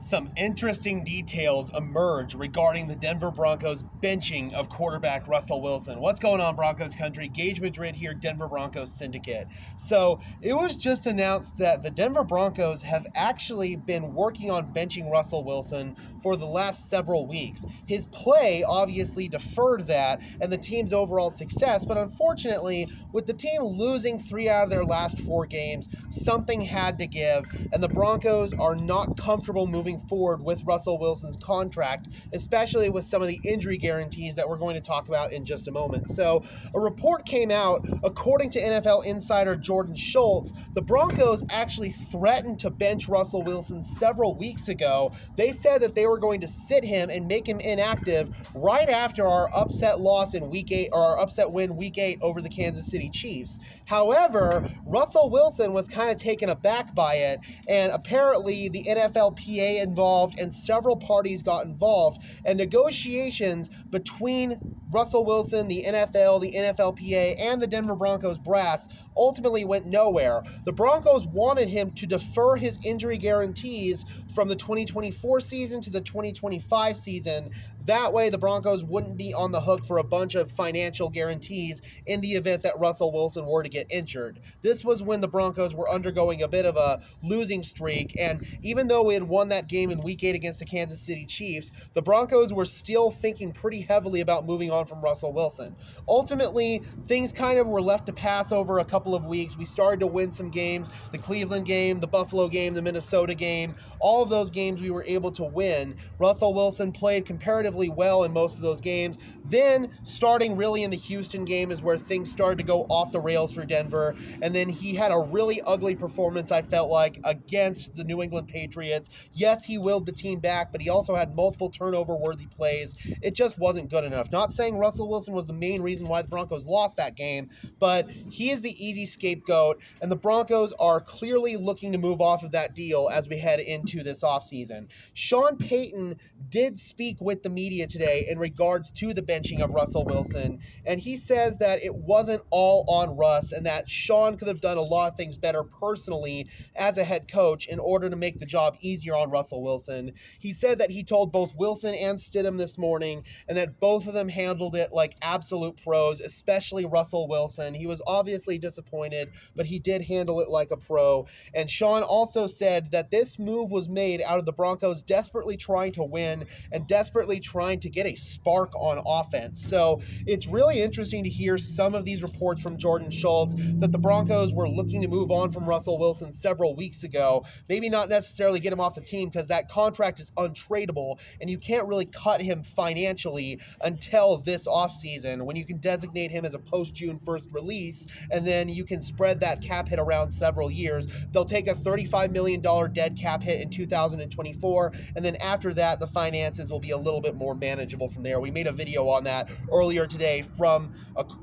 Some interesting details emerge regarding the Denver Broncos benching of quarterback Russell Wilson. What's going on, Broncos country? Gage Madrid here, Denver Broncos Syndicate. So it was just announced that the Denver Broncos have actually been working on benching Russell Wilson for the last several weeks. His play obviously deferred that and the team's overall success, but unfortunately, with the team losing 3 out of their last 4 games, something had to give, and the Broncos are not comfortable moving forward with Russell Wilson's contract, especially with some of the injury guarantees that we're going to talk about in just a moment. So a report came out, according to NFL insider Jordan Schultz, the Broncos actually threatened to bench Russell Wilson several weeks ago. They said that they were going to sit him and make him inactive right after our upset loss in week 8, or our upset win week 8 over the Kansas City Chiefs. However, Russell Wilson was kind of taken aback by it, and apparently the NFLPA involved and several parties got involved, and negotiations between Russell Wilson, the NFL, the NFLPA, and the Denver Broncos brass ultimately went nowhere. The Broncos wanted him to defer his injury guarantees from the 2024 season to the 2025 season. That way, the Broncos wouldn't be on the hook for a bunch of financial guarantees in the event that Russell Wilson were to get injured. This was when the Broncos were undergoing a bit of a losing streak, and even though we had won that game in Week 8 against the Kansas City Chiefs, the Broncos were still thinking pretty heavily about moving on from Russell Wilson. Ultimately, things kind of were left to pass over a couple of weeks. We started to win some games, the Cleveland game, the Buffalo game, the Minnesota game. All of those games we were able to win. Russell Wilson played comparatively well in most of those games. Then, starting really in the Houston game is where things started to go off the rails for Denver, and then he had a really ugly performance, I felt like, against the New England Patriots. Yes, he willed the team back, but he also had multiple turnover-worthy plays. It just wasn't good enough. Not saying Russell Wilson was the main reason why the Broncos lost that game, but he is the easy scapegoat, and the Broncos are clearly looking to move off of that deal as we head into this offseason. Sean Payton did speak with the media today in regards to the benching of Russell Wilson, and he says that it wasn't all on Russ and that Sean could have done a lot of things better personally as a head coach in order to make the job easier on Russell Wilson. He said that he told both Wilson and Stidham this morning, and that both of them handled it like absolute pros, especially Russell Wilson. He was obviously disappointed, but he did handle it like a pro. And Sean also said that this move was made out of the Broncos desperately trying to win and desperately trying to get a spark on offense. So it's really interesting to hear some of these reports from Jordan Schultz that the Broncos were looking to move on from Russell Wilson several weeks ago. Maybe not necessarily get him off the team because that contract is untradeable and you can't really cut him financially until this offseason when you can designate him as a post-June 1st release, and then you can spread that cap hit around several years. They'll take a $35 million dead cap hit in 2024, and then after that, the finances will be a little bit more manageable from there. We made a video on that earlier today from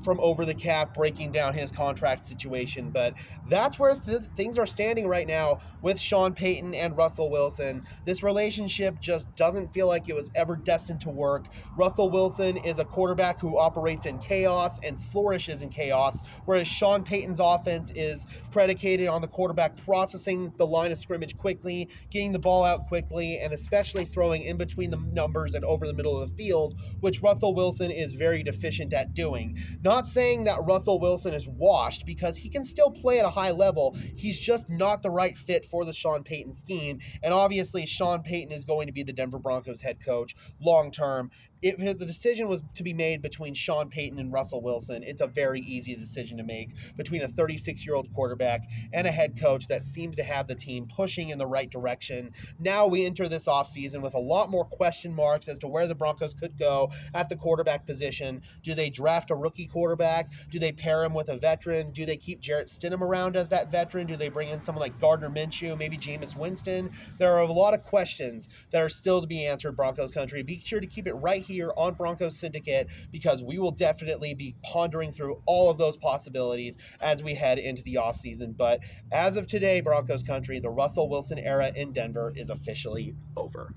Over the Cap, breaking down his contract situation, but that's where things are standing right now with Sean Payton and Russell Wilson. This relationship just doesn't feel like it was ever destined to work. Russell Wilson is a quarterback who operates in chaos and flourishes in chaos, whereas Sean Payton's offense is predicated on the quarterback processing the line of scrimmage quickly, getting the ball out quickly, and especially throwing in between the numbers and over the middle of the field, which Russell Wilson is very deficient at doing. Not saying that Russell Wilson is washed, because he can still play at a high level. He's just not the right fit for the Sean Payton scheme, and obviously Sean Payton is going to be the Denver Broncos head coach long term. If the decision was to be made between Sean Payton and Russell Wilson, it's a very easy decision to make between a 36-year-old quarterback and a head coach that seems to have the team pushing in the right direction. Now we enter this offseason with a lot more question marks as to where the Broncos could go at the quarterback position. Do they draft a rookie quarterback? Do they pair him with a veteran? Do they keep Jarrett Stidham around as that veteran? Do they bring in someone like Gardner Minshew, maybe Jameis Winston? There are a lot of questions that are still to be answered, Broncos country. Be sure to keep it right here on Broncos Syndicate, because we will definitely be pondering through all of those possibilities as we head into the offseason. But as of today, Broncos country, the Russell Wilson era in Denver is officially over.